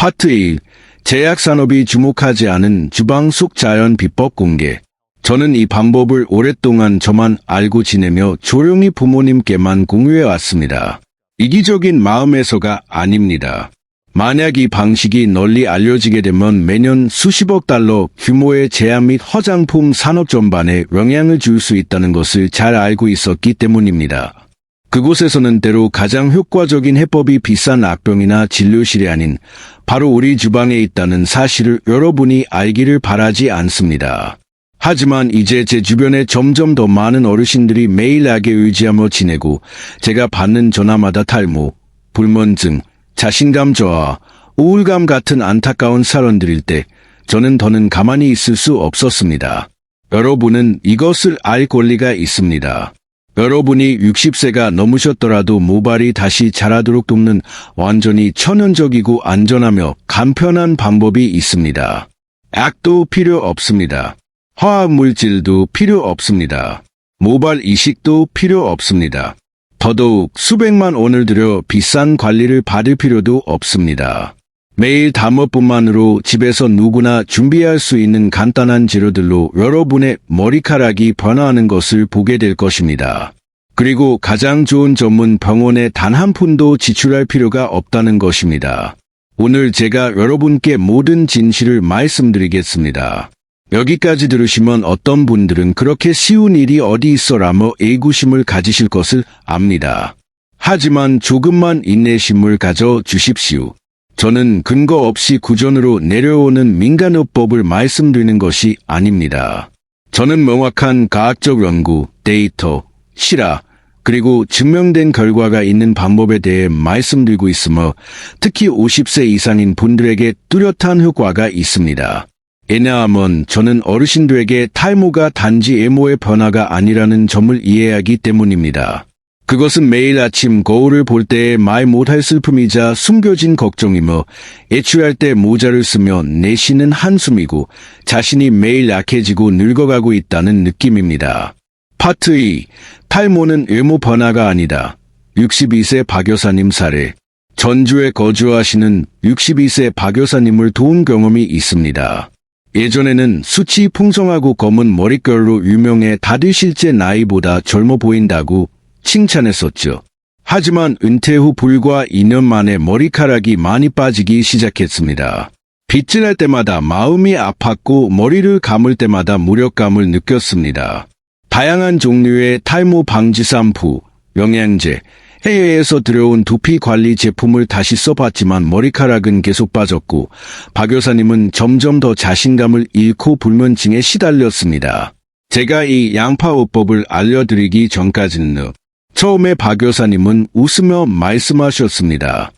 파트 1. 제약산업이 주목하지 않은 주방 속 자연 비법 공개. 저는 이 방법을 오랫동안 저만 알고 지내며 조용히 부모님께만 공유해 왔습니다. 이기적인 마음에서가 아닙니다. 만약 이 방식이 널리 알려지게 되면 매년 수십억 달러 규모의 제약 및 화장품 산업 전반에 영향을 줄 수 있다는 것을 잘 알고 있었기 때문입니다. 그곳에서는 때로 가장 효과적인 해법이 비싼 악병이나 진료실이 아닌 바로 우리 주방에 있다는 사실을 여러분이 알기를 바라지 않습니다. 하지만 이제 제 주변에 점점 더 많은 어르신들이 매일 약에 의지하며 지내고 제가 받는 전화마다 탈모, 불면증, 자신감 저하, 우울감 같은 안타까운 사연들일 때 저는 더는 가만히 있을 수 없었습니다. 여러분은 이것을 알 권리가 있습니다. 여러분이 60세가 넘으셨더라도 모발이 다시 자라도록 돕는 완전히 천연적이고 안전하며 간편한 방법이 있습니다. 약도 필요 없습니다. 화학물질도 필요 없습니다. 모발 이식도 필요 없습니다. 더더욱 수백만 원을 들여 비싼 관리를 받을 필요도 없습니다. 매일 담업뿐만으로 집에서 누구나 준비할 수 있는 간단한 재료들로 여러분의 머리카락이 변화하는 것을 보게 될 것입니다. 그리고 가장 좋은 전문 병원에 단 한 푼도 지출할 필요가 없다는 것입니다. 오늘 제가 여러분께 모든 진실을 말씀드리겠습니다. 여기까지 들으시면 어떤 분들은 그렇게 쉬운 일이 어디 있어라며 의구심을 가지실 것을 압니다. 하지만 조금만 인내심을 가져 주십시오. 저는 근거 없이 구전으로 내려오는 민간요법을 말씀드리는 것이 아닙니다. 저는 명확한 과학적 연구, 데이터, 실화, 그리고 증명된 결과가 있는 방법에 대해 말씀드리고 있으며 특히 50세 이상인 분들에게 뚜렷한 효과가 있습니다. 왜냐하면 저는 어르신들에게 탈모가 단지 외모의 변화가 아니라는 점을 이해하기 때문입니다. 그것은 매일 아침 거울을 볼 때의 말 못할 슬픔이자 숨겨진 걱정이며 애출할 때 모자를 쓰며 내쉬는 한숨이고 자신이 매일 약해지고 늙어가고 있다는 느낌입니다. 파트 2. 탈모는 외모 변화가 아니다. 62세 박여사님 사례. 전주에 거주하시는 62세 박여사님을 도운 경험이 있습니다. 예전에는 숱이 풍성하고 검은 머릿결로 유명해 다들 실제 나이보다 젊어 보인다고 칭찬했었죠. 하지만 은퇴 후 불과 2년 만에 머리카락이 많이 빠지기 시작했습니다. 빗질 할 때마다 마음이 아팠고 머리를 감을 때마다 무력감을 느꼈습니다. 다양한 종류의 탈모 방지 샴푸, 영양제, 해외에서 들여온 두피 관리 제품을 다시 써봤지만 머리카락은 계속 빠졌고 박 여사님은 점점 더 자신감을 잃고 불면증에 시달렸습니다. 제가 이 양파요법을 알려드리기 전까지는 처음에 박 여사님은 웃으며 말씀하셨습니다.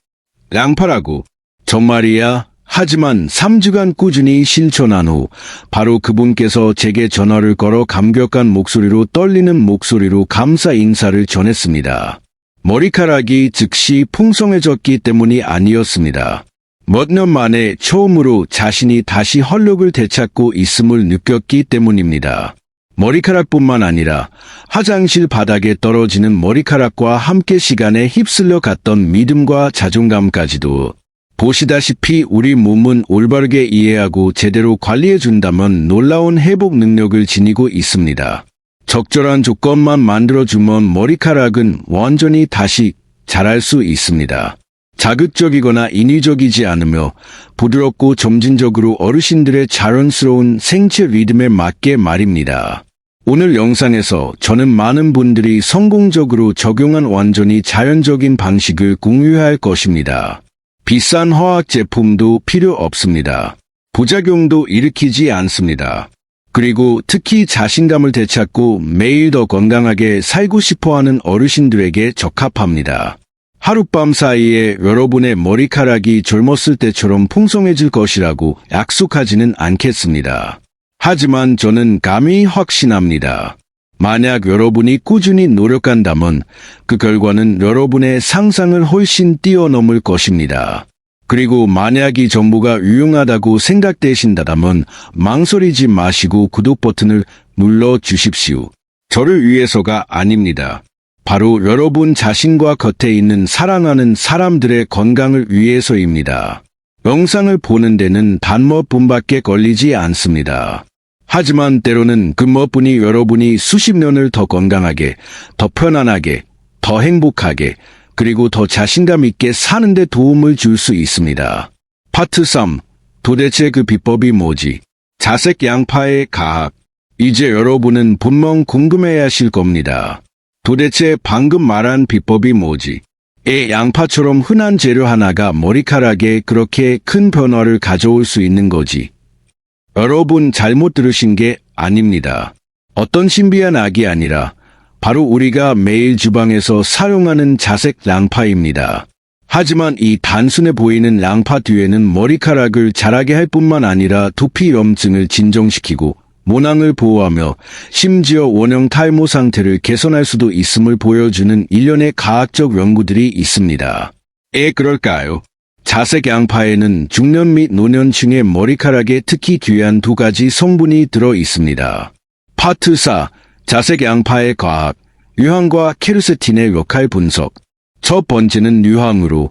양파라고? 정말이야? 하지만 3주간 꾸준히 실천한 후 바로 그분께서 제게 전화를 걸어 감격한 목소리로 떨리는 목소리로 감사 인사를 전했습니다. 머리카락이 즉시 풍성해졌기 때문이 아니었습니다. 몇 년 만에 처음으로 자신이 다시 활력을 되찾고 있음을 느꼈기 때문입니다. 머리카락뿐만 아니라 화장실 바닥에 떨어지는 머리카락과 함께 시간에 휩쓸려 갔던 믿음과 자존감까지도. 보시다시피 우리 몸은 올바르게 이해하고 제대로 관리해준다면 놀라운 회복 능력을 지니고 있습니다. 적절한 조건만 만들어주면 머리카락은 완전히 다시 자랄 수 있습니다. 자극적이거나 인위적이지 않으며 부드럽고 점진적으로 어르신들의 자연스러운 생체 리듬에 맞게 말입니다. 오늘 영상에서 저는 많은 분들이 성공적으로 적용한 완전히 자연적인 방식을 공유할 것입니다. 비싼 화학 제품도 필요 없습니다. 부작용도 일으키지 않습니다. 그리고 특히 자신감을 되찾고 매일 더 건강하게 살고 싶어하는 어르신들에게 적합합니다. 하룻밤 사이에 여러분의 머리카락이 젊었을 때처럼 풍성해질 것이라고 약속하지는 않겠습니다. 하지만 저는 감히 확신합니다. 만약 여러분이 꾸준히 노력한다면 그 결과는 여러분의 상상을 훨씬 뛰어넘을 것입니다. 그리고 만약 이 정보가 유용하다고 생각되신다면 망설이지 마시고 구독 버튼을 눌러주십시오. 저를 위해서가 아닙니다. 바로 여러분 자신과 곁에 있는 사랑하는 사람들의 건강을 위해서입니다. 영상을 보는 데는 단 몇 분밖에 걸리지 않습니다. 하지만 때로는 그 몇 분이 여러분이 수십 년을 더 건강하게, 더 편안하게, 더 행복하게, 그리고 더 자신감 있게 사는 데 도움을 줄 수 있습니다. 파트 3. 도대체 그 비법이 뭐지? 자색 양파의 과학. 이제 여러분은 분명 궁금해 하실 겁니다. 도대체 방금 말한 비법이 뭐지? 양파처럼 흔한 재료 하나가 머리카락에 그렇게 큰 변화를 가져올 수 있는 거지. 여러분 잘못 들으신 게 아닙니다. 어떤 신비한 악이 아니라 바로 우리가 매일 주방에서 사용하는 자색 양파입니다. 하지만 이 단순해 보이는 양파 뒤에는 머리카락을 자라게 할 뿐만 아니라 두피 염증을 진정시키고 모낭을 보호하며 심지어 원형 탈모 상태를 개선할 수도 있음을 보여주는 일련의 과학적 연구들이 있습니다. 그럴까요? 자색 양파에는 중년 및 노년층의 머리카락에 특히 귀한 두 가지 성분이 들어 있습니다. 파트 4. 자색 양파의 과학. 유황과 케르세틴의 역할 분석. 첫 번째는 유황으로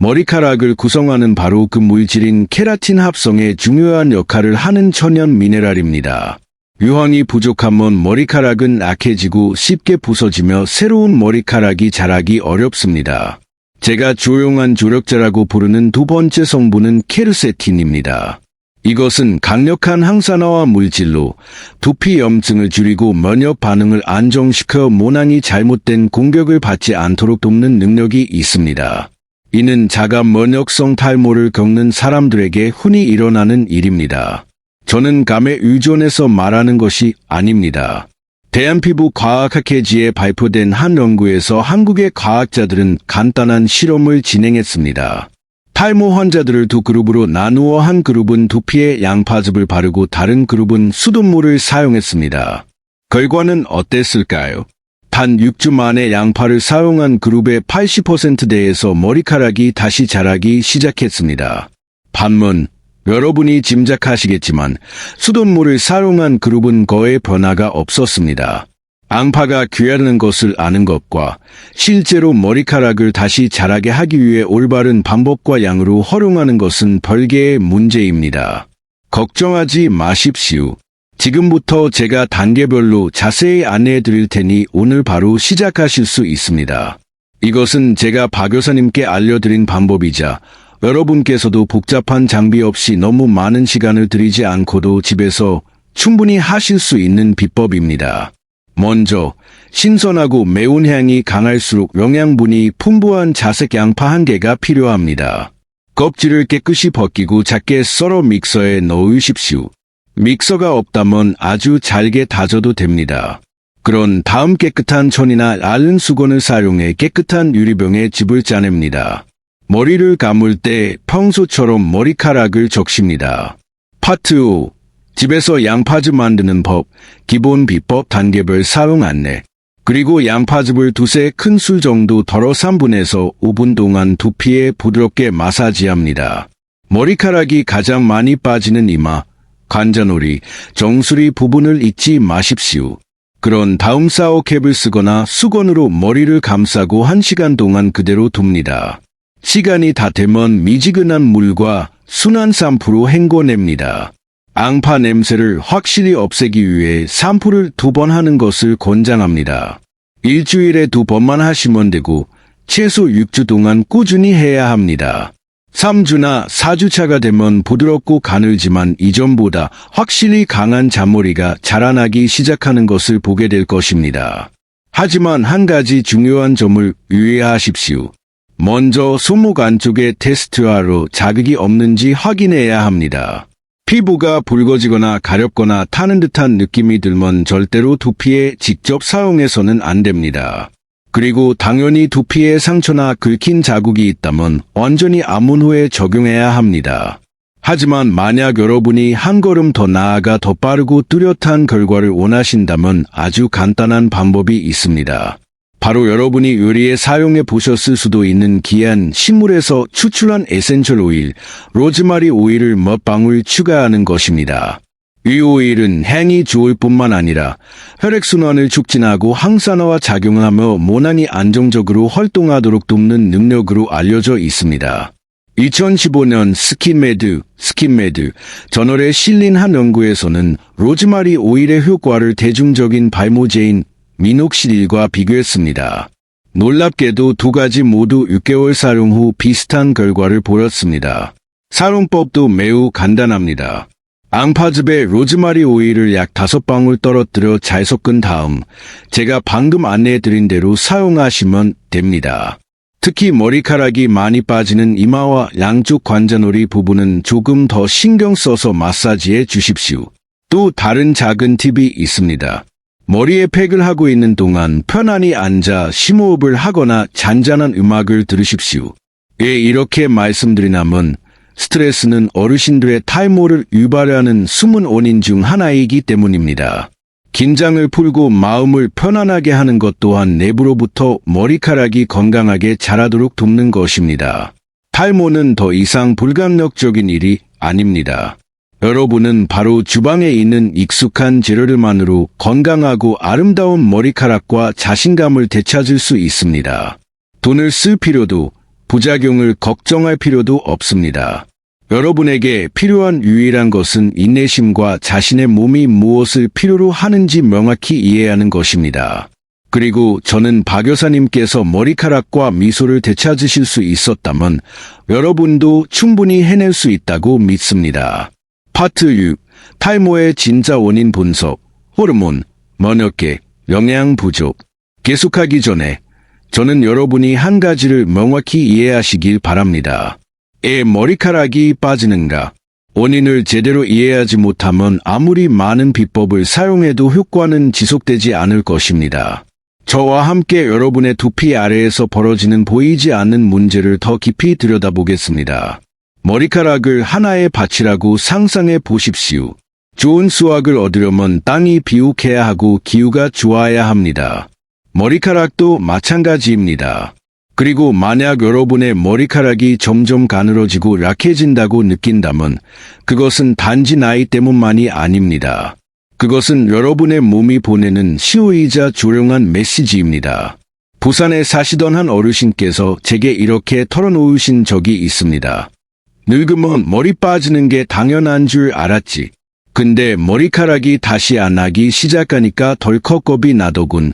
머리카락을 구성하는 바로 그 물질인 케라틴 합성에 중요한 역할을 하는 천연 미네랄입니다. 유황이 부족하면 머리카락은 약해지고 쉽게 부서지며 새로운 머리카락이 자라기 어렵습니다. 제가 조용한 조력자라고 부르는 두 번째 성분은 케르세틴입니다. 이것은 강력한 항산화와 물질로 두피 염증을 줄이고 면역 반응을 안정시켜 모낭이 잘못된 공격을 받지 않도록 돕는 능력이 있습니다. 이는 자가 면역성 탈모를 겪는 사람들에게 흔히 일어나는 일입니다. 저는 감에 의존해서 말하는 것이 아닙니다. 대한피부과학학회지에 발표된 한 연구에서 한국의 과학자들은 간단한 실험을 진행했습니다. 탈모 환자들을 두 그룹으로 나누어 한 그룹은 두피에 양파즙을 바르고 다른 그룹은 수돗물을 사용했습니다. 결과는 어땠을까요? 단 6주 만에 양파를 사용한 그룹의 80%대에서 머리카락이 다시 자라기 시작했습니다. 반면 여러분이 짐작하시겠지만 수돗물을 사용한 그룹은 거의 변화가 없었습니다. 양파가 귀하다는 것을 아는 것과 실제로 머리카락을 다시 자라게 하기 위해 올바른 방법과 양으로 활용하는 것은 별개의 문제입니다. 걱정하지 마십시오. 지금부터 제가 단계별로 자세히 안내해 드릴 테니 오늘 바로 시작하실 수 있습니다. 이것은 제가 박 교사님께 알려드린 방법이자 여러분께서도 복잡한 장비 없이 너무 많은 시간을 들이지 않고도 집에서 충분히 하실 수 있는 비법입니다. 먼저 신선하고 매운 향이 강할수록 영양분이 풍부한 자색 양파 1개가 필요합니다. 껍질을 깨끗이 벗기고 작게 썰어 믹서에 넣으십시오. 믹서가 없다면 아주 잘게 다져도 됩니다. 그런 다음 깨끗한 천이나 얇은 수건을 사용해 깨끗한 유리병에 즙을 짜냅니다. 머리를 감을 때 평소처럼 머리카락을 적십니다. 파트 5. 집에서 양파즙 만드는 법, 기본 비법 단계별 사용 안내. 그리고 양파즙을 두세 큰술 정도 덜어 3분에서 5분 동안 두피에 부드럽게 마사지합니다. 머리카락이 가장 많이 빠지는 이마, 관자놀이, 정수리 부분을 잊지 마십시오. 그런 다음 샤워캡을 쓰거나 수건으로 머리를 감싸고 1시간 동안 그대로 둡니다. 시간이 다 되면 미지근한 물과 순한 샴푸로 헹궈냅니다. 양파 냄새를 확실히 없애기 위해 샴푸를 2번 하는 것을 권장합니다. 일주일에 2번만 하시면 되고 최소 6주 동안 꾸준히 해야 합니다. 3주나 4주차가 되면 부드럽고 가늘지만 이전보다 확실히 강한 잔머리가 자라나기 시작하는 것을 보게 될 것입니다. 하지만 한 가지 중요한 점을 유의하십시오. 먼저 손목 안쪽에 테스트하러 자극이 없는지 확인해야 합니다. 피부가 붉어지거나 가렵거나 타는 듯한 느낌이 들면 절대로 두피에 직접 사용해서는 안 됩니다. 그리고 당연히 두피에 상처나 긁힌 자국이 있다면 완전히 암문 후에 적용해야 합니다. 하지만 만약 여러분이 한 걸음 더 나아가 더 빠르고 뚜렷한 결과를 원하신다면 아주 간단한 방법이 있습니다. 바로 여러분이 요리에 사용해 보셨을 수도 있는 귀한 식물에서 추출한 에센셜 오일, 로즈마리 오일을 몇 방울 추가하는 것입니다. 이 오일은 향이 좋을 뿐만 아니라 혈액순환을 촉진하고 항산화와 작용하며 모낭이 안정적으로 활동하도록 돕는 능력으로 알려져 있습니다. 2015년 스킨메드 저널에 실린 한 연구에서는 로즈마리 오일의 효과를 대중적인 발모제인 미녹시딜과 비교했습니다. 놀랍게도 두 가지 모두 6개월 사용 후 비슷한 결과를 보였습니다. 사용법도 매우 간단합니다. 앙파즙에 로즈마리 오일을 약 5방울 떨어뜨려 잘 섞은 다음 제가 방금 안내해드린 대로 사용하시면 됩니다. 특히 머리카락이 많이 빠지는 이마와 양쪽 관자놀이 부분은 조금 더 신경 써서 마사지해 주십시오. 또 다른 작은 팁이 있습니다. 머리에 팩을 하고 있는 동안 편안히 앉아 심호흡을 하거나 잔잔한 음악을 들으십시오. 왜 이렇게 말씀드리냐면 스트레스는 어르신들의 탈모를 유발하는 숨은 원인 중 하나이기 때문입니다. 긴장을 풀고 마음을 편안하게 하는 것 또한 내부로부터 머리카락이 건강하게 자라도록 돕는 것입니다. 탈모는 더 이상 불가역적인 일이 아닙니다. 여러분은 바로 주방에 있는 익숙한 재료들만으로 건강하고 아름다운 머리카락과 자신감을 되찾을 수 있습니다. 돈을 쓸 필요도, 부작용을 걱정할 필요도 없습니다. 여러분에게 필요한 유일한 것은 인내심과 자신의 몸이 무엇을 필요로 하는지 명확히 이해하는 것입니다. 그리고 저는 박 여사님께서 머리카락과 미소를 되찾으실 수 있었다면 여러분도 충분히 해낼 수 있다고 믿습니다. 파트 6. 탈모의 진짜 원인 분석, 호르몬, 면역계, 영양 부족. 계속하기 전에 저는 여러분이 한 가지를 명확히 이해하시길 바랍니다. 왜 머리카락이 빠지는가? 원인을 제대로 이해하지 못하면 아무리 많은 비법을 사용해도 효과는 지속되지 않을 것입니다. 저와 함께 여러분의 두피 아래에서 벌어지는 보이지 않는 문제를 더 깊이 들여다보겠습니다. 머리카락을 하나의 밭이라고 상상해 보십시오. 좋은 수확을 얻으려면 땅이 비옥해야 하고 기후가 좋아야 합니다. 머리카락도 마찬가지입니다. 그리고 만약 여러분의 머리카락이 점점 가늘어지고 약해진다고 느낀다면 그것은 단지 나이 때문만이 아닙니다. 그것은 여러분의 몸이 보내는 시호이자 조용한 메시지입니다. 부산에 사시던 한 어르신께서 제게 이렇게 털어놓으신 적이 있습니다. 늙으면 머리 빠지는 게 당연한 줄 알았지. 근데 머리카락이 다시 안 나기 시작하니까 덜컥 겁이 나더군.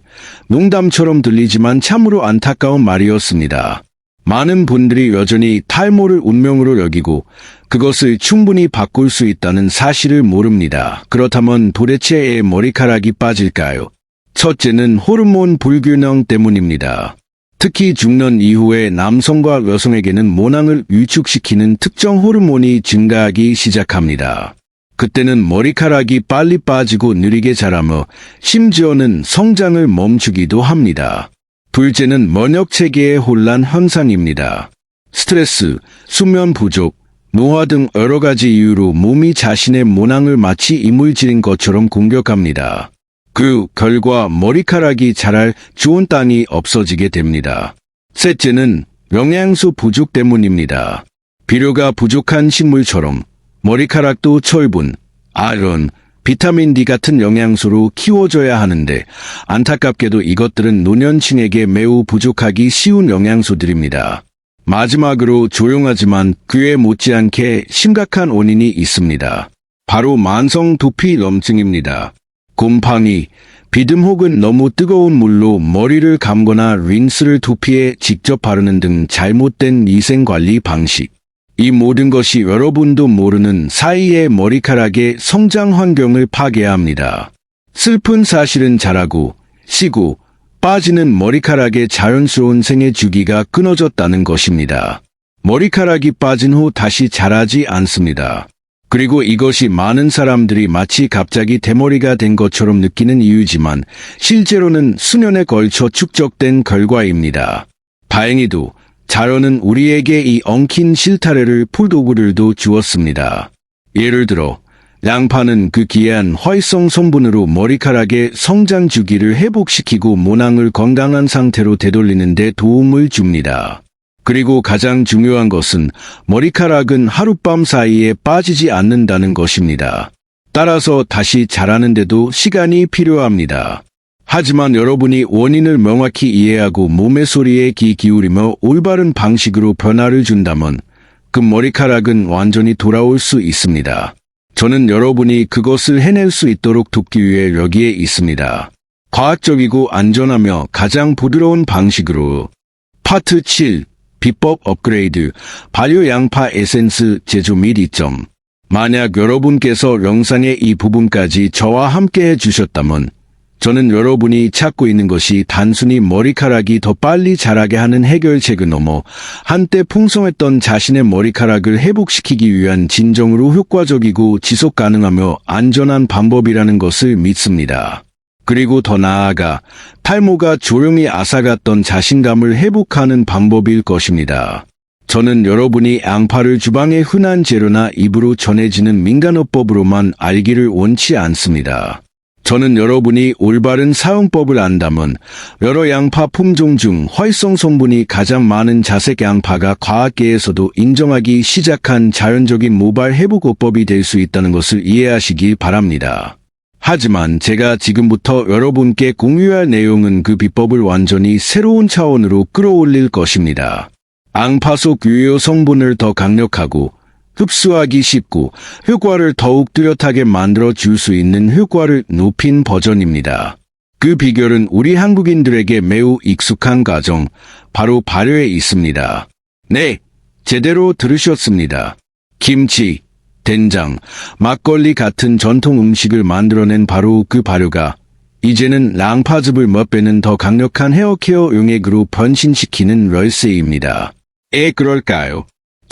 농담처럼 들리지만 참으로 안타까운 말이었습니다. 많은 분들이 여전히 탈모를 운명으로 여기고 그것을 충분히 바꿀 수 있다는 사실을 모릅니다. 그렇다면 도대체 왜 머리카락이 빠질까요? 첫째는 호르몬 불균형 때문입니다. 특히 중년 이후에 남성과 여성에게는 모낭을 위축시키는 특정 호르몬이 증가하기 시작합니다. 그때는 머리카락이 빨리 빠지고 느리게 자라며 심지어는 성장을 멈추기도 합니다. 둘째는 면역체계의 혼란 현상입니다. 스트레스, 수면 부족, 노화 등 여러 가지 이유로 몸이 자신의 모낭을 마치 이물질인 것처럼 공격합니다. 그 결과 머리카락이 자랄 좋은 땅이 없어지게 됩니다. 셋째는 영양소 부족 때문입니다. 비료가 부족한 식물처럼 머리카락도 철분, 아연, 비타민 D 같은 영양소로 키워져야 하는데 안타깝게도 이것들은 노년층에게 매우 부족하기 쉬운 영양소들입니다. 마지막으로 조용하지만 그에 못지않게 심각한 원인이 있습니다. 바로 만성 두피 염증입니다. 곰팡이, 비듬 혹은 너무 뜨거운 물로 머리를 감거나 린스를 두피에 직접 바르는 등 잘못된 위생관리 방식. 이 모든 것이 여러분도 모르는 사이에 머리카락의 성장 환경을 파괴합니다. 슬픈 사실은 자라고, 쉬고, 빠지는 머리카락의 자연스러운 생애 주기가 끊어졌다는 것입니다. 머리카락이 빠진 후 다시 자라지 않습니다. 그리고 이것이 많은 사람들이 마치 갑자기 대머리가 된 것처럼 느끼는 이유지만 실제로는 수년에 걸쳐 축적된 결과입니다. 다행히도 자연은 우리에게 이 엉킨 실타래를 풀도구들도 주었습니다. 예를 들어 양파는 그 귀한 활성 성분으로 머리카락의 성장 주기를 회복시키고 모낭을 건강한 상태로 되돌리는 데 도움을 줍니다. 그리고 가장 중요한 것은 머리카락은 하룻밤 사이에 빠지지 않는다는 것입니다. 따라서 다시 자라는데도 시간이 필요합니다. 하지만 여러분이 원인을 명확히 이해하고 몸의 소리에 귀 기울이며 올바른 방식으로 변화를 준다면 그 머리카락은 완전히 돌아올 수 있습니다. 저는 여러분이 그것을 해낼 수 있도록 돕기 위해 여기에 있습니다. 과학적이고 안전하며 가장 부드러운 방식으로. 파트 7. 비법 업그레이드. 발효 양파 에센스 제조 및 이점. 만약 여러분께서 영상의 이 부분까지 저와 함께 해주셨다면 저는 여러분이 찾고 있는 것이 단순히 머리카락이 더 빨리 자라게 하는 해결책을 넘어 한때 풍성했던 자신의 머리카락을 회복시키기 위한 진정으로 효과적이고 지속 가능하며 안전한 방법이라는 것을 믿습니다. 그리고 더 나아가 탈모가 조용히 앗아갔던 자신감을 회복하는 방법일 것입니다. 저는 여러분이 양파를 주방의 흔한 재료나 입으로 전해지는 민간어법으로만 알기를 원치 않습니다. 저는 여러분이 올바른 사용법을 안다면 여러 양파 품종 중 활성 성분이 가장 많은 자색 양파가 과학계에서도 인정하기 시작한 자연적인 모발 회복어법이 될 수 있다는 것을 이해하시길 바랍니다. 하지만 제가 지금부터 여러분께 공유할 내용은 그 비법을 완전히 새로운 차원으로 끌어올릴 것입니다. 양파 속 유효 성분을 더 강력하고 흡수하기 쉽고 효과를 더욱 뚜렷하게 만들어 줄 수 있는 효과를 높인 버전입니다. 그 비결은 우리 한국인들에게 매우 익숙한 과정, 바로 발효에 있습니다. 네, 제대로 들으셨습니다. 김치, 된장, 막걸리 같은 전통 음식을 만들어낸 바로 그 발효가 이제는 양파즙을 몇 배는 더 강력한 헤어케어 용액으로 변신시키는 열쇠입니다. 그럴까요?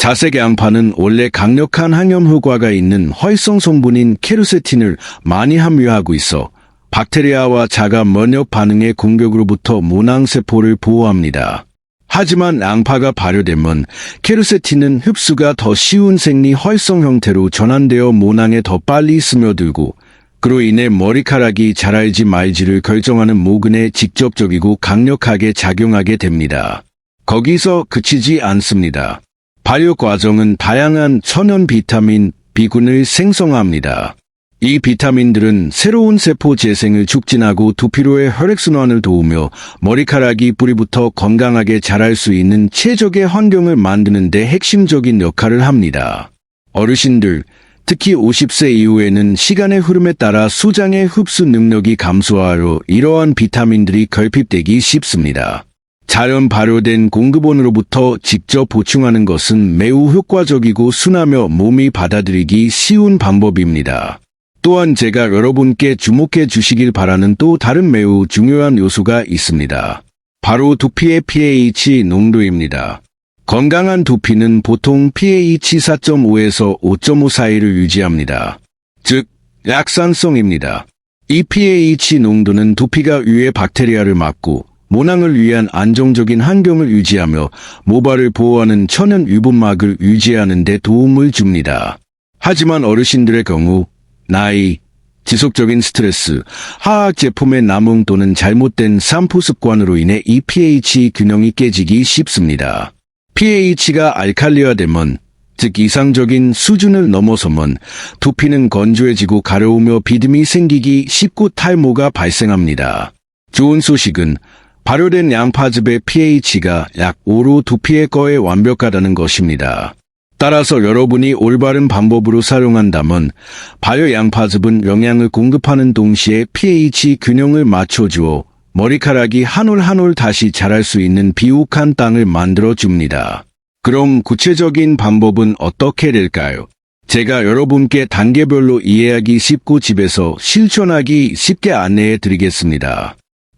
자색 양파는 원래 강력한 항염 효과가 있는 활성 성분인 케르세틴을 많이 함유하고 있어 박테리아와 자가 면역 반응의 공격으로부터 모낭세포를 보호합니다. 하지만 양파가 발효되면 케르세틴은 흡수가 더 쉬운 생리 활성 형태로 전환되어 모낭에 더 빨리 스며들고 그로 인해 머리카락이 자랄지 말지를 결정하는 모근에 직접적이고 강력하게 작용하게 됩니다. 거기서 그치지 않습니다. 발효 과정은 다양한 천연 비타민, B군을 생성합니다. 이 비타민들은 새로운 세포 재생을 촉진하고 두피로의 혈액순환을 도우며 머리카락이 뿌리부터 건강하게 자랄 수 있는 최적의 환경을 만드는 데 핵심적인 역할을 합니다. 어르신들, 특히 50세 이후에는 시간의 흐름에 따라 수장의 흡수 능력이 감소하여 이러한 비타민들이 결핍되기 쉽습니다. 자연 발효된 공급원으로부터 직접 보충하는 것은 매우 효과적이고 순하며 몸이 받아들이기 쉬운 방법입니다. 또한 제가 여러분께 주목해 주시길 바라는 또 다른 매우 중요한 요소가 있습니다. 바로 두피의 pH 농도입니다. 건강한 두피는 보통 pH 4.5에서 5.5 사이를 유지합니다. 즉, 약산성입니다. 이 pH 농도는 두피가 위의 박테리아를 막고 모낭을 위한 안정적인 환경을 유지하며 모발을 보호하는 천연 유분막을 유지하는 데 도움을 줍니다. 하지만 어르신들의 경우 나이, 지속적인 스트레스, 화학 제품의 남용 또는 잘못된 샴푸 습관으로 인해 이 pH 균형이 깨지기 쉽습니다. pH가 알칼리화되면, 즉 이상적인 수준을 넘어서면 두피는 건조해지고 가려우며 비듬이 생기기 쉽고 탈모가 발생합니다. 좋은 소식은 발효된 양파즙의 pH가 약 5로 두피의 거에 완벽하다는 것입니다. 따라서 여러분이 올바른 방법으로 사용한다면 발효 양파즙은 영양을 공급하는 동시에 pH 균형을 맞춰주어 머리카락이 한 올 한 올 다시 자랄 수 있는 비옥한 땅을 만들어줍니다. 그럼 구체적인 방법은 어떻게 될까요? 제가 여러분께 단계별로 이해하기 쉽고 집에서 실천하기 쉽게 안내해 드리겠습니다.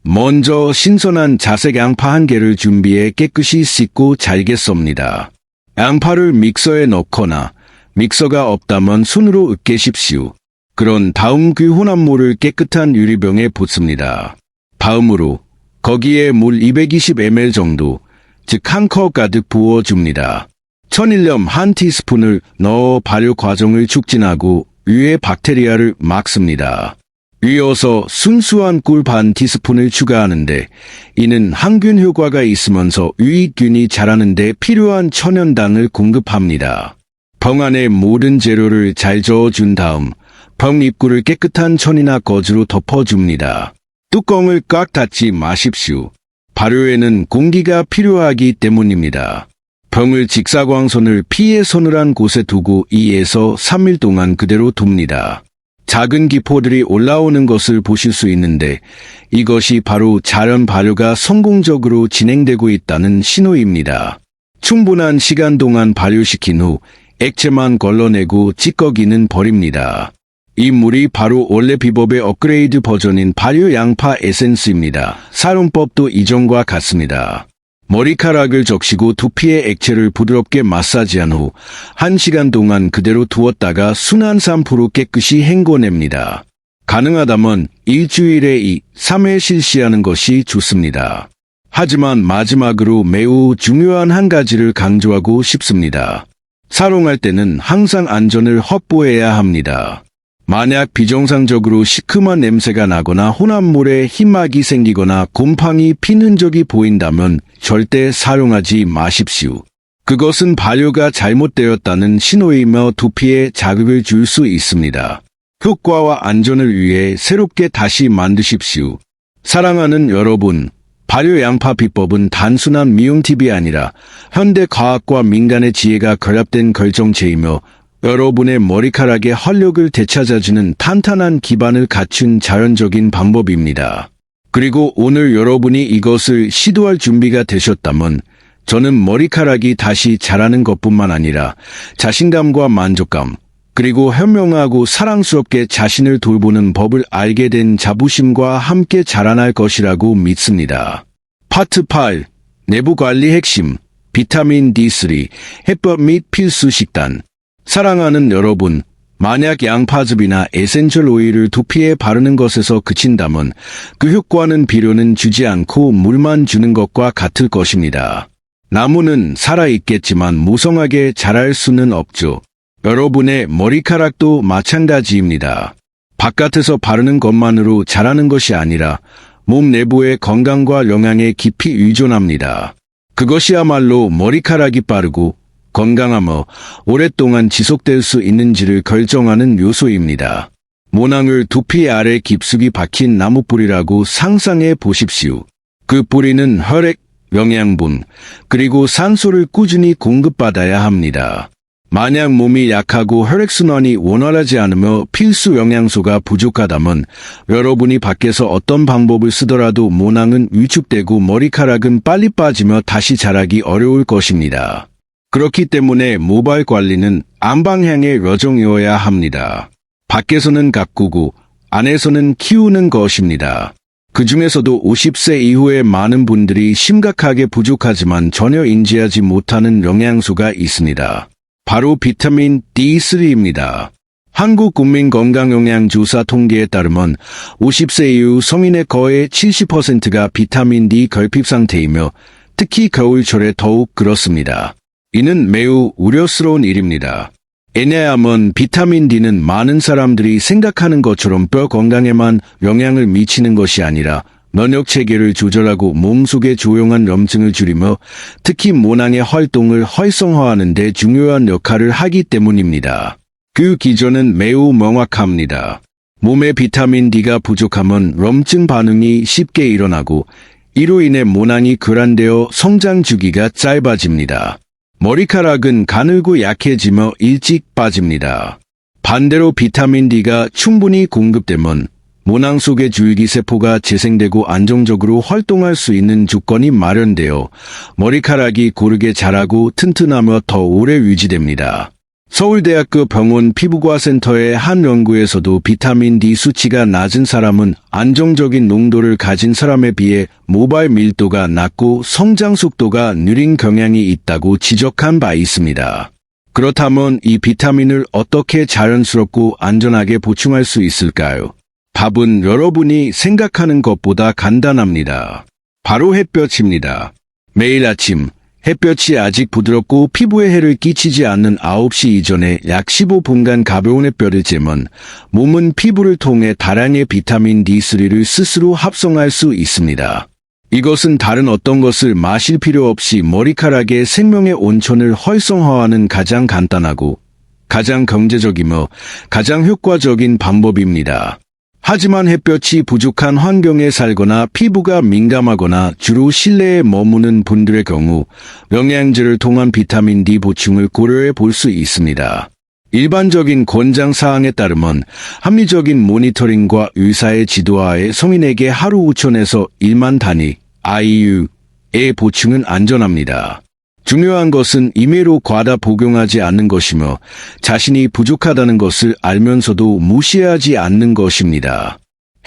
먼저 신선한 자색 양파 1개를 준비해 깨끗이 씻고 잘게 썹니다. 양파를 믹서에 넣거나 믹서가 없다면 손으로 으깨십시오. 그런 다음 그 혼합물을 깨끗한 유리병에 붓습니다. 다음으로 거기에 물 220ml 정도, 즉 1컵 가득 부어줍니다. 천일염 1티스푼을 넣어 발효 과정을 촉진하고 위에 박테리아를 막습니다. 이어서 순수한 꿀 반 티스푼을 추가하는데 이는 항균 효과가 있으면서 유익균이 자라는 데 필요한 천연당을 공급합니다. 병 안에 모든 재료를 잘 저어준 다음 병 입구를 깨끗한 천이나 거즈로 덮어줍니다. 뚜껑을 꽉 닫지 마십시오. 발효에는 공기가 필요하기 때문입니다. 병을 직사광선을 피해 서늘한 곳에 두고 2에서 3일 동안 그대로 둡니다. 작은 기포들이 올라오는 것을 보실 수 있는데 이것이 바로 자연 발효가 성공적으로 진행되고 있다는 신호입니다. 충분한 시간 동안 발효시킨 후 액체만 걸러내고 찌꺼기는 버립니다. 이 물이 바로 원래 비법의 업그레이드 버전인 발효 양파 에센스입니다. 사용법도 이전과 같습니다. 머리카락을 적시고 두피에 액체를 부드럽게 마사지한 후 1시간 동안 그대로 두었다가 순한 샴푸로 깨끗이 헹궈냅니다. 가능하다면 일주일에 2, 3회 실시하는 것이 좋습니다. 하지만 마지막으로 매우 중요한 한 가지를 강조하고 싶습니다. 사용할 때는 항상 안전을 확보해야 합니다. 만약 비정상적으로 시큼한 냄새가 나거나 혼합물에 희막이 생기거나 곰팡이 핀 흔적이 보인다면 절대 사용하지 마십시오. 그것은 발효가 잘못되었다는 신호이며 두피에 자극을 줄 수 있습니다. 효과와 안전을 위해 새롭게 다시 만드십시오. 사랑하는 여러분, 발효 양파 비법은 단순한 미용 팁이 아니라 현대 과학과 민간의 지혜가 결합된 결정체이며 여러분의 머리카락의 활력을 되찾아주는 탄탄한 기반을 갖춘 자연적인 방법입니다. 그리고 오늘 여러분이 이것을 시도할 준비가 되셨다면 저는 머리카락이 다시 자라는 것뿐만 아니라 자신감과 만족감, 그리고 현명하고 사랑스럽게 자신을 돌보는 법을 알게 된 자부심과 함께 자라날 것이라고 믿습니다. 파트 8. 내부관리 핵심, 비타민 D3, 해법 및 필수 식단. 사랑하는 여러분, 만약 양파즙이나 에센셜 오일을 두피에 바르는 것에서 그친다면 그 효과는 비료는 주지 않고 물만 주는 것과 같을 것입니다. 나무는 살아있겠지만 무성하게 자랄 수는 없죠. 여러분의 머리카락도 마찬가지입니다. 바깥에서 바르는 것만으로 자라는 것이 아니라 몸 내부의 건강과 영양에 깊이 의존합니다. 그것이야말로 머리카락이 빠르고 건강하며 오랫동안 지속될 수 있는지를 결정하는 요소입니다. 모낭을 두피 아래 깊숙이 박힌 나무 뿌리라고 상상해 보십시오. 그 뿌리는 혈액, 영양분, 그리고 산소를 꾸준히 공급받아야 합니다. 만약 몸이 약하고 혈액순환이 원활하지 않으며 필수 영양소가 부족하다면 여러분이 밖에서 어떤 방법을 쓰더라도 모낭은 위축되고 머리카락은 빨리 빠지며 다시 자라기 어려울 것입니다. 그렇기 때문에 모발 관리는 안방향의 여정이어야 합니다. 밖에서는 가꾸고 안에서는 키우는 것입니다. 그 중에서도 50세 이후에 많은 분들이 심각하게 부족하지만 전혀 인지하지 못하는 영양소가 있습니다. 바로 비타민 D3입니다. 한국국민건강영양조사 통계에 따르면 50세 이후 성인의 거의 70%가 비타민 D 결핍 상태이며 특히 겨울철에 더욱 그렇습니다. 이는 매우 우려스러운 일입니다. 왜냐하면 비타민 D는 많은 사람들이 생각하는 것처럼 뼈 건강에만 영향을 미치는 것이 아니라 면역 체계를 조절하고 몸속의 조용한 염증을 줄이며 특히 모낭의 활동을 활성화하는 데 중요한 역할을 하기 때문입니다. 그 기전은 매우 명확합니다. 몸에 비타민 D가 부족하면 염증 반응이 쉽게 일어나고 이로 인해 모낭이 교란되어 성장 주기가 짧아집니다. 머리카락은 가늘고 약해지며 일찍 빠집니다. 반대로 비타민 D가 충분히 공급되면 모낭 속의 줄기세포가 재생되고 안정적으로 활동할 수 있는 조건이 마련되어 머리카락이 고르게 자라고 튼튼하며 더 오래 유지됩니다. 서울대학교 병원 피부과센터의 한 연구에서도 비타민 D 수치가 낮은 사람은 안정적인 농도를 가진 사람에 비해 모발 밀도가 낮고 성장 속도가 느린 경향이 있다고 지적한 바 있습니다. 그렇다면 이 비타민을 어떻게 자연스럽고 안전하게 보충할 수 있을까요? 답은 여러분이 생각하는 것보다 간단합니다. 바로 햇볕입니다. 매일 아침 햇볕이 아직 부드럽고 피부에 해를 끼치지 않는 9시 이전에 약 15분간 가벼운 햇볕을 쬐면 몸은 피부를 통해 다량의 비타민 D3를 스스로 합성할 수 있습니다. 이것은 다른 어떤 것을 마실 필요 없이 머리카락의 생명의 온천을 활성화하는 가장 간단하고 가장 경제적이며 가장 효과적인 방법입니다. 하지만 햇볕이 부족한 환경에 살거나 피부가 민감하거나 주로 실내에 머무는 분들의 경우 영양제를 통한 비타민 D 보충을 고려해 볼 수 있습니다. 일반적인 권장 사항에 따르면 합리적인 모니터링과 의사의 지도하에 성인에게 하루 5천에서 1만 단위 IU의 보충은 안전합니다. 중요한 것은 임의로 과다 복용하지 않는 것이며 자신이 부족하다는 것을 알면서도 무시하지 않는 것입니다.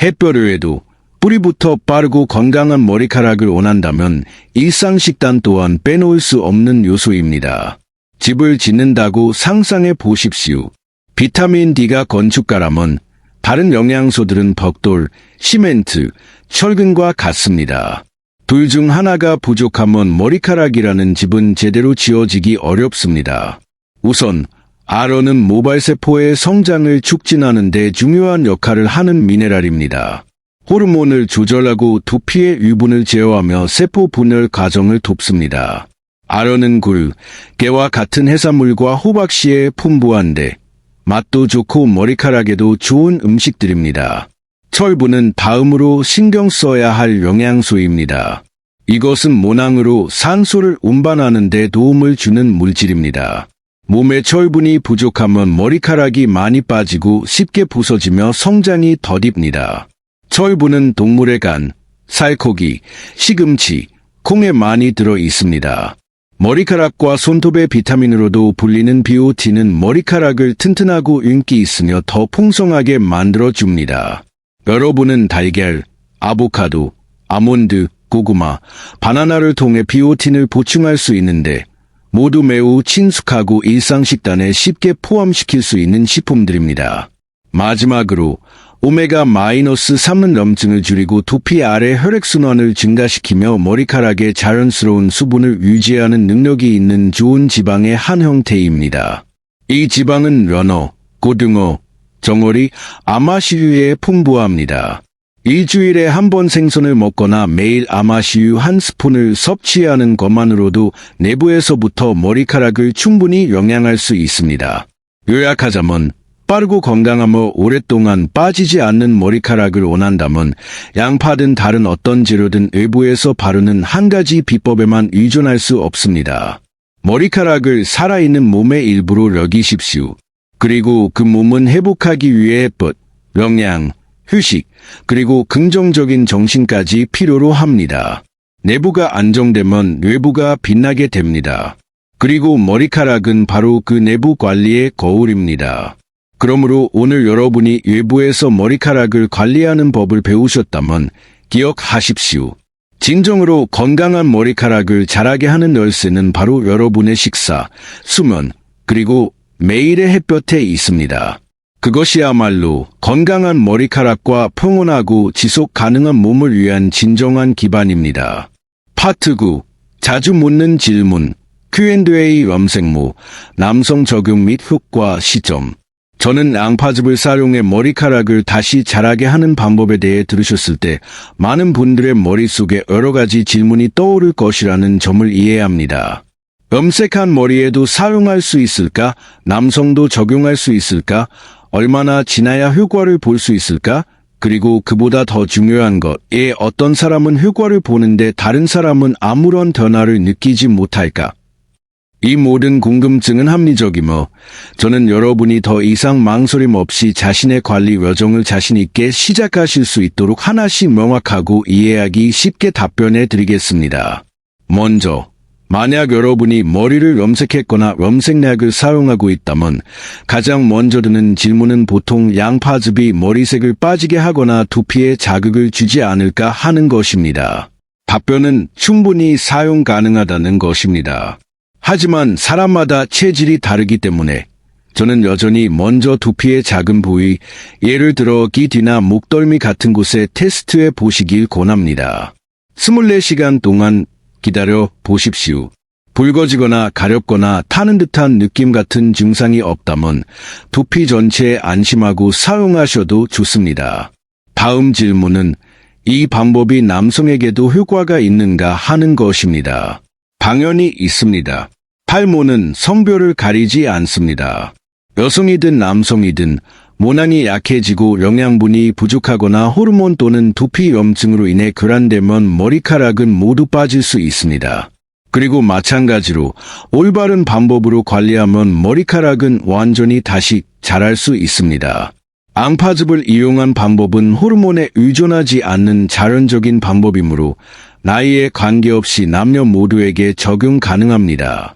햇볕 외에도 뿌리부터 빠르고 건강한 머리카락을 원한다면 일상식단 또한 빼놓을 수 없는 요소입니다. 집을 짓는다고 상상해 보십시오. 비타민 D가 건축가라면 다른 영양소들은 벽돌, 시멘트, 철근과 같습니다. 둘 중 하나가 부족하면 머리카락이라는 집은 제대로 지어지기 어렵습니다. 우선 아론은 모발세포의 성장을 촉진하는 데 중요한 역할을 하는 미네랄입니다. 호르몬을 조절하고 두피의 유분을 제어하며 세포 분열 과정을 돕습니다. 아론은 굴, 깨와 같은 해산물과 호박씨에 풍부한데 맛도 좋고 머리카락에도 좋은 음식들입니다. 철분은 다음으로 신경 써야 할 영양소입니다. 이것은 모낭으로 산소를 운반하는 데 도움을 주는 물질입니다. 몸에 철분이 부족하면 머리카락이 많이 빠지고 쉽게 부서지며 성장이 더딥니다. 철분은 동물의 간, 살코기, 시금치, 콩에 많이 들어 있습니다. 머리카락과 손톱의 비타민으로도 불리는 비오틴은 머리카락을 튼튼하고 윤기 있으며 더 풍성하게 만들어줍니다. 여러분은 달걀, 아보카도, 아몬드, 고구마, 바나나를 통해 비오틴을 보충할 수 있는데 모두 매우 친숙하고 일상 식단에 쉽게 포함시킬 수 있는 식품들입니다. 마지막으로 오메가-3는 염증을 줄이고 두피 아래 혈액순환을 증가시키며 머리카락의 자연스러운 수분을 유지하는 능력이 있는 좋은 지방의 한 형태입니다. 이 지방은 연어, 고등어, 정어리, 아마시유에 풍부합니다. 일주일에 한 번 생선을 먹거나 매일 아마시유 한 스푼을 섭취하는 것만으로도 내부에서부터 머리카락을 충분히 영양할 수 있습니다. 요약하자면 빠르고 건강하며 오랫동안 빠지지 않는 머리카락을 원한다면 양파든 다른 어떤 재료든 외부에서 바르는 한 가지 비법에만 의존할 수 없습니다. 머리카락을 살아있는 몸의 일부로 여기십시오. 그리고 그 몸은 회복하기 위해 햇볕, 영양, 휴식, 그리고 긍정적인 정신까지 필요로 합니다. 내부가 안정되면 외부가 빛나게 됩니다. 그리고 머리카락은 바로 그 내부 관리의 거울입니다. 그러므로 오늘 여러분이 외부에서 머리카락을 관리하는 법을 배우셨다면 기억하십시오. 진정으로 건강한 머리카락을 자라게 하는 열쇠는 바로 여러분의 식사, 수면, 그리고 매일의 햇볕에 있습니다. 그것이야말로 건강한 머리카락과 평온하고 지속 가능한 몸을 위한 진정한 기반입니다. 파트 9. 자주 묻는 질문. Q&A 염색모, 남성 적용 및 효과 시점. 저는 양파즙을 사용해 머리카락을 다시 자라게 하는 방법에 대해 들으셨을 때 많은 분들의 머릿속에 여러 가지 질문이 떠오를 것이라는 점을 이해합니다. 염색한 머리에도 사용할 수 있을까? 남성도 적용할 수 있을까? 얼마나 지나야 효과를 볼 수 있을까? 그리고 그보다 더 중요한 것, 어떤 사람은 효과를 보는데 다른 사람은 아무런 변화를 느끼지 못할까? 이 모든 궁금증은 합리적이며 저는 여러분이 더 이상 망설임 없이 자신의 관리 여정을 자신 있게 시작하실 수 있도록 하나씩 명확하고 이해하기 쉽게 답변해 드리겠습니다. 먼저, 만약 여러분이 머리를 염색했거나 염색약을 사용하고 있다면 가장 먼저 드는 질문은 보통 양파즙이 머리색을 빠지게 하거나 두피에 자극을 주지 않을까 하는 것입니다. 답변은 충분히 사용 가능하다는 것입니다. 하지만 사람마다 체질이 다르기 때문에 저는 여전히 먼저 두피의 작은 부위, 예를 들어 귀 뒤나 목덜미 같은 곳에 테스트해 보시길 권합니다. 24시간 동안 기다려 보십시오. 붉어지거나 가렵거나 타는 듯한 느낌 같은 증상이 없다면 두피 전체에 안심하고 사용하셔도 좋습니다. 다음 질문은 이 방법이 남성에게도 효과가 있는가 하는 것입니다. 당연히 있습니다. 탈모는 성별을 가리지 않습니다. 여성이든 남성이든 모낭이 약해지고 영양분이 부족하거나 호르몬 또는 두피 염증으로 인해 결함되면 머리카락은 모두 빠질 수 있습니다. 그리고 마찬가지로 올바른 방법으로 관리하면 머리카락은 완전히 다시 자랄 수 있습니다. 앙파즙을 이용한 방법은 호르몬에 의존하지 않는 자연적인 방법이므로 나이에 관계없이 남녀 모두에게 적용 가능합니다.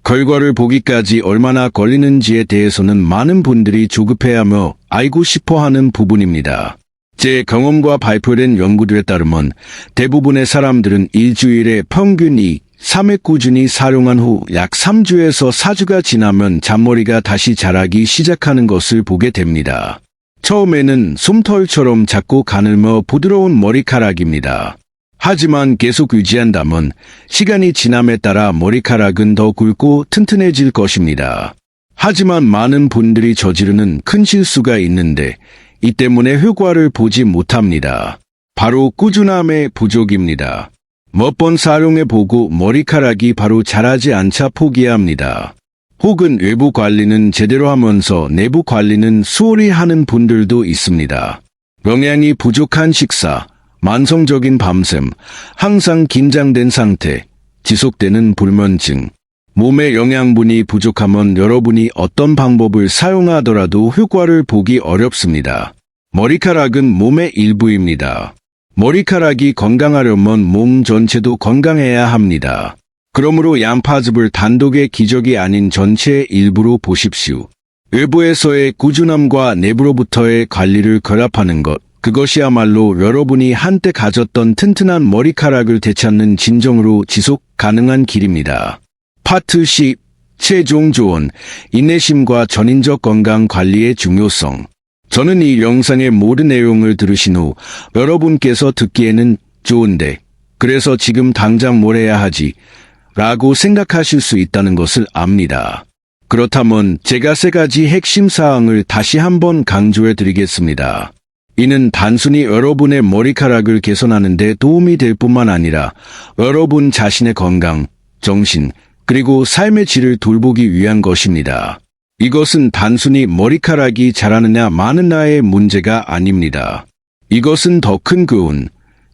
결과를 보기까지 얼마나 걸리는지에 대해서는 많은 분들이 조급해하며 알고 싶어하는 부분입니다. 제 경험과 발표된 연구들에 따르면 대부분의 사람들은 일주일에 평균 3회 꾸준히 사용한 후 약 3주에서 4주가 지나면 잔머리가 다시 자라기 시작하는 것을 보게 됩니다. 처음에는 솜털처럼 작고 가늘며 부드러운 머리카락입니다. 하지만 계속 유지한다면 시간이 지남에 따라 머리카락은 더 굵고 튼튼해질 것입니다. 하지만 많은 분들이 저지르는 큰 실수가 있는데 이 때문에 효과를 보지 못합니다. 바로 꾸준함의 부족입니다. 몇 번 사용해보고 머리카락이 바로 자라지 않자 포기합니다. 혹은 외부 관리는 제대로 하면서 내부 관리는 수월히 하는 분들도 있습니다. 영양이 부족한 식사, 만성적인 밤샘, 항상 긴장된 상태, 지속되는 불면증, 몸에 영양분이 부족하면 여러분이 어떤 방법을 사용하더라도 효과를 보기 어렵습니다. 머리카락은 몸의 일부입니다. 머리카락이 건강하려면 몸 전체도 건강해야 합니다. 그러므로 양파즙을 단독의 기적이 아닌 전체의 일부로 보십시오. 외부에서의 꾸준함과 내부로부터의 관리를 결합하는 것, 그것이야말로 여러분이 한때 가졌던 튼튼한 머리카락을 되찾는 진정으로 지속 가능한 길입니다. 파트 10. 최종 조언, 인내심과 전인적 건강 관리의 중요성. 저는 이 영상의 모든 내용을 들으신 후 여러분께서 듣기에는 좋은데 그래서 지금 당장 뭘 해야 하지? 라고 생각하실 수 있다는 것을 압니다. 그렇다면 제가 3가지 핵심 사항을 다시 한번 강조해 드리겠습니다. 이는 단순히 여러분의 머리카락을 개선하는 데 도움이 될 뿐만 아니라 여러분 자신의 건강, 정신, 그리고 삶의 질을 돌보기 위한 것입니다. 이것은 단순히 머리카락이 자라느냐 마느냐의 문제가 아닙니다. 이것은 더 큰 교훈,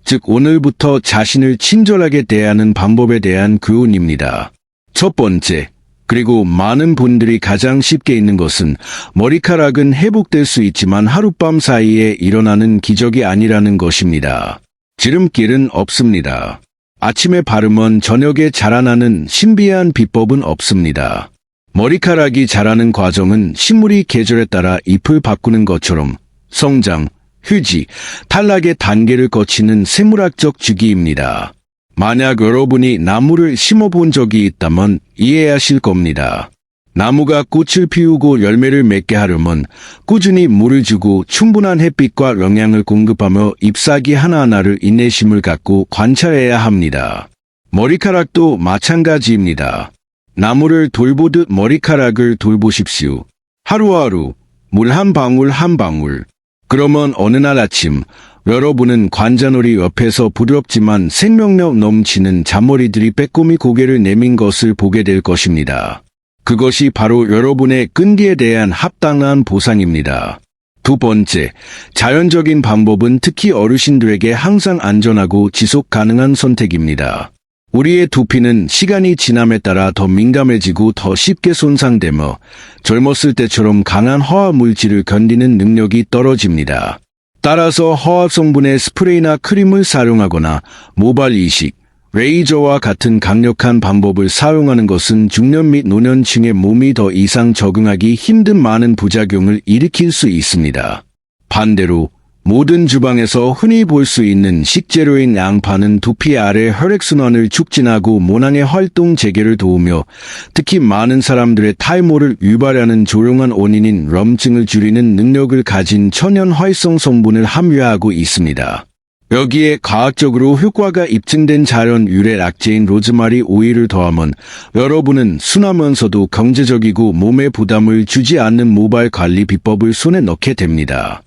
즉 오늘부터 자신을 친절하게 대하는 방법에 대한 교훈입니다. 첫 번째, 그리고 많은 분들이 가장 쉽게 잊는 것은 머리카락은 회복될 수 있지만 하룻밤 사이에 일어나는 기적이 아니라는 것입니다. 지름길은 없습니다. 아침에 바르면 저녁에 자라나는 신비한 비법은 없습니다. 머리카락이 자라는 과정은 식물이 계절에 따라 잎을 바꾸는 것처럼 성장, 휴지, 탈락의 단계를 거치는 생물학적 주기입니다. 만약 여러분이 나무를 심어본 적이 있다면 이해하실 겁니다. 나무가 꽃을 피우고 열매를 맺게 하려면 꾸준히 물을 주고 충분한 햇빛과 영양을 공급하며 잎사귀 하나하나를 인내심을 갖고 관찰해야 합니다. 머리카락도 마찬가지입니다. 나무를 돌보듯 머리카락을 돌보십시오. 하루하루, 물 한 방울 한 방울. 그러면 어느 날 아침 여러분은 관자놀이 옆에서 부드럽지만 생명력 넘치는 잔머리들이 빼꼼히 고개를 내민 것을 보게 될 것입니다. 그것이 바로 여러분의 끈기에 대한 합당한 보상입니다. 두 번째, 자연적인 방법은 특히 어르신들에게 항상 안전하고 지속 가능한 선택입니다. 우리의 두피는 시간이 지남에 따라 더 민감해지고 더 쉽게 손상되며 젊었을 때처럼 강한 화학 물질을 견디는 능력이 떨어집니다. 따라서 화학 성분의 스프레이나 크림을 사용하거나 모발 이식, 레이저와 같은 강력한 방법을 사용하는 것은 중년 및 노년층의 몸이 더 이상 적응하기 힘든 많은 부작용을 일으킬 수 있습니다. 반대로 모든 주방에서 흔히 볼 수 있는 식재료인 양파는 두피 아래 혈액순환을 촉진하고 모낭의 활동 재개를 도우며 특히 많은 사람들의 탈모를 유발하는 조용한 원인인 염증을 줄이는 능력을 가진 천연 활성 성분을 함유하고 있습니다. 여기에 과학적으로 효과가 입증된 자연 유래 약재인 로즈마리 오일을 더하면 여러분은 순하면서도 경제적이고 몸에 부담을 주지 않는 모발 관리 비법을 손에 넣게 됩니다.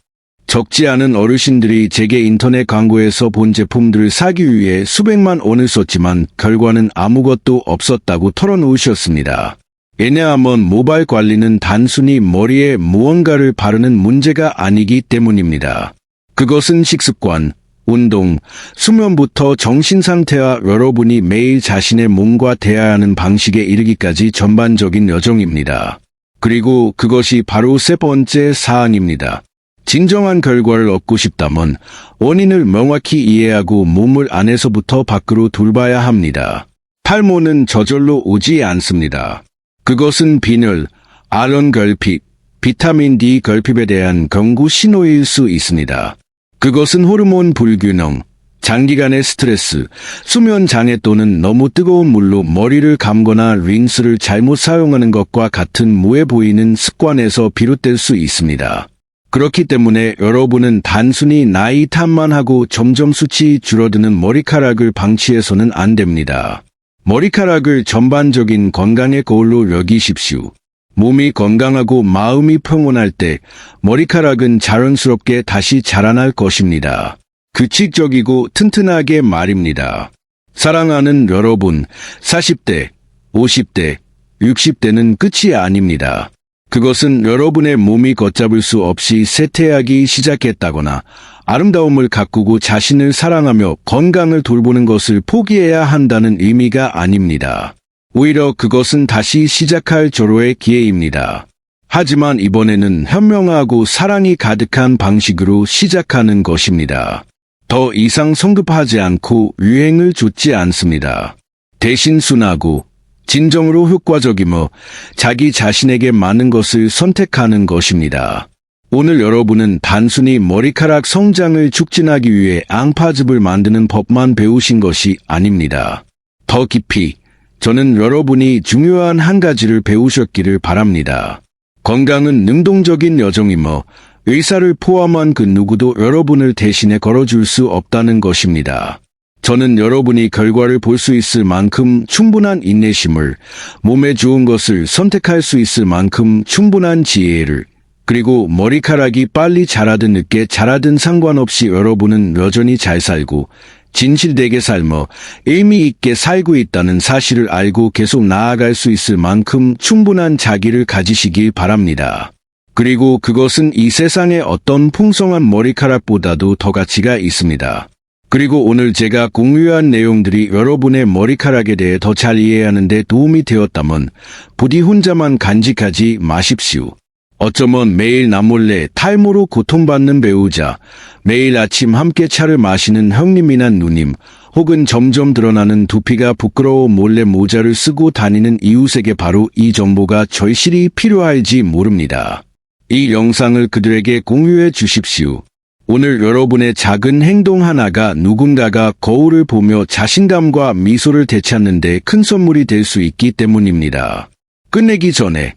적지 않은 어르신들이 제게 인터넷 광고에서 본 제품들을 사기 위해 수백만 원을 썼지만 결과는 아무것도 없었다고 털어놓으셨습니다. 왜냐하면 모발 관리는 단순히 머리에 무언가를 바르는 문제가 아니기 때문입니다. 그것은 식습관, 운동, 수면부터 정신상태와 여러분이 매일 자신의 몸과 대화하는 방식에 이르기까지 전반적인 여정입니다. 그리고 그것이 바로 세 번째 사항입니다. 진정한 결과를 얻고 싶다면 원인을 명확히 이해하고 몸을 안에서부터 밖으로 돌봐야 합니다. 탈모는 저절로 오지 않습니다. 그것은 빈혈, 아론 결핍, 비타민 D 결핍에 대한 경고 신호일 수 있습니다. 그것은 호르몬 불균형, 장기간의 스트레스, 수면 장애 또는 너무 뜨거운 물로 머리를 감거나 린스를 잘못 사용하는 것과 같은 무해 보이는 습관에서 비롯될 수 있습니다. 그렇기 때문에 여러분은 단순히 나이 탓만 하고 점점 숱이 줄어드는 머리카락을 방치해서는 안 됩니다. 머리카락을 전반적인 건강의 거울로 여기십시오. 몸이 건강하고 마음이 평온할 때 머리카락은 자연스럽게 다시 자라날 것입니다. 규칙적이고 튼튼하게 말입니다. 사랑하는 여러분, 40대, 50대, 60대는 끝이 아닙니다. 그것은 여러분의 몸이 걷잡을 수 없이 쇠퇴하기 시작했다거나 아름다움을 가꾸고 자신을 사랑하며 건강을 돌보는 것을 포기해야 한다는 의미가 아닙니다. 오히려 그것은 다시 시작할 절호의 기회입니다. 하지만 이번에는 현명하고 사랑이 가득한 방식으로 시작하는 것입니다. 더 이상 성급하지 않고 유행을 좇지 않습니다. 대신 순하고 진정으로 효과적이며 자기 자신에게 맞는 것을 선택하는 것입니다. 오늘 여러분은 단순히 머리카락 성장을 촉진하기 위해 앙파즙을 만드는 법만 배우신 것이 아닙니다. 더 깊이 저는 여러분이 중요한 한 가지를 배우셨기를 바랍니다. 건강은 능동적인 여정이며 의사를 포함한 그 누구도 여러분을 대신해 걸어줄 수 없다는 것입니다. 저는 여러분이 결과를 볼 수 있을 만큼 충분한 인내심을, 몸에 좋은 것을 선택할 수 있을 만큼 충분한 지혜를, 그리고 머리카락이 빨리 자라든 늦게 자라든 상관없이 여러분은 여전히 잘 살고 진실되게 삶어 의미 있게 살고 있다는 사실을 알고 계속 나아갈 수 있을 만큼 충분한 자기를 가지시길 바랍니다. 그리고 그것은 이 세상의 어떤 풍성한 머리카락보다도 더 가치가 있습니다. 그리고 오늘 제가 공유한 내용들이 여러분의 머리카락에 대해 더 잘 이해하는 데 도움이 되었다면 부디 혼자만 간직하지 마십시오. 어쩌면 매일 남몰래 탈모로 고통받는 배우자, 매일 아침 함께 차를 마시는 형님이나 누님, 혹은 점점 드러나는 두피가 부끄러워 몰래 모자를 쓰고 다니는 이웃에게 바로 이 정보가 절실히 필요할지 모릅니다. 이 영상을 그들에게 공유해 주십시오. 오늘 여러분의 작은 행동 하나가 누군가가 거울을 보며 자신감과 미소를 되찾는 데 큰 선물이 될 수 있기 때문입니다. 끝내기 전에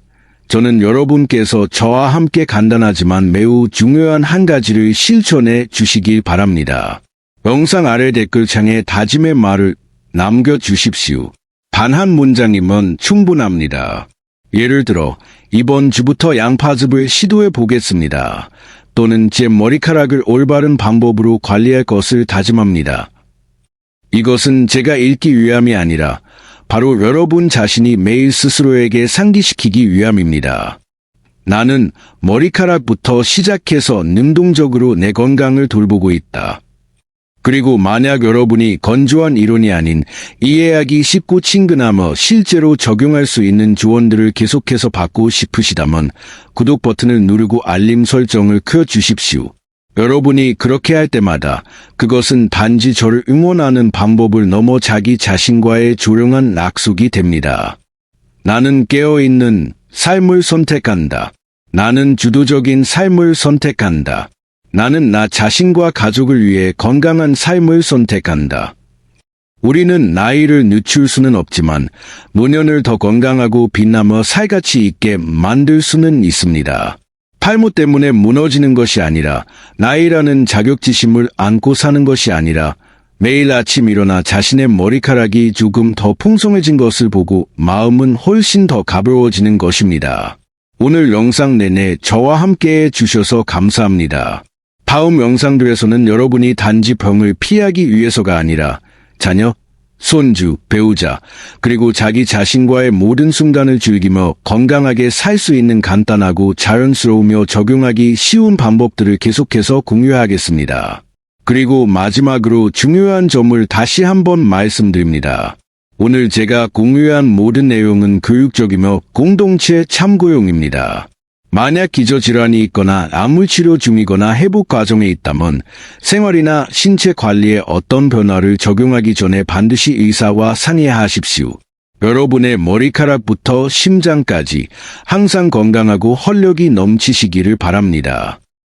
저는 여러분께서 저와 함께 간단하지만 매우 중요한 한 가지를 실천해 주시길 바랍니다. 영상 아래 댓글창에 다짐의 말을 남겨주십시오. 단 한 문장이면 충분합니다. 예를 들어 이번 주부터 양파즙을 시도해 보겠습니다. 또는 제 머리카락을 올바른 방법으로 관리할 것을 다짐합니다. 이것은 제가 읽기 위함이 아니라 바로 여러분 자신이 매일 스스로에게 상기시키기 위함입니다. 나는 머리카락부터 시작해서 능동적으로 내 건강을 돌보고 있다. 그리고 만약 여러분이 건조한 이론이 아닌 이해하기 쉽고 친근하며 실제로 적용할 수 있는 조언들을 계속해서 받고 싶으시다면 구독 버튼을 누르고 알림 설정을 켜주십시오. 여러분이 그렇게 할 때마다 그것은 단지 저를 응원하는 방법을 넘어 자기 자신과의 조용한 약속이 됩니다. 나는 깨어있는 삶을 선택한다. 나는 주도적인 삶을 선택한다. 나는 나 자신과 가족을 위해 건강한 삶을 선택한다. 우리는 나이를 늦출 수는 없지만 노년을 더 건강하고 빛나며 살가치 있게 만들 수는 있습니다. 탈모 때문에 무너지는 것이 아니라 나이라는 자격지심을 안고 사는 것이 아니라 매일 아침 일어나 자신의 머리카락이 조금 더 풍성해진 것을 보고 마음은 훨씬 더 가벼워지는 것입니다. 오늘 영상 내내 저와 함께 해주셔서 감사합니다. 다음 영상들에서는 여러분이 단지 병을 피하기 위해서가 아니라 자녀, 손주, 배우자, 그리고 자기 자신과의 모든 순간을 즐기며 건강하게 살 수 있는 간단하고 자연스러우며 적용하기 쉬운 방법들을 계속해서 공유하겠습니다. 그리고 마지막으로 중요한 점을 다시 한번 말씀드립니다. 오늘 제가 공유한 모든 내용은 교육적이며 공동체 참고용입니다. 만약 기저질환이 있거나 약물치료 중이거나 회복 과정에 있다면 생활이나 신체 관리에 어떤 변화를 적용하기 전에 반드시 의사와 상의하십시오. 여러분의 머리카락부터 심장까지 항상 건강하고 활력이 넘치시기를 바랍니다.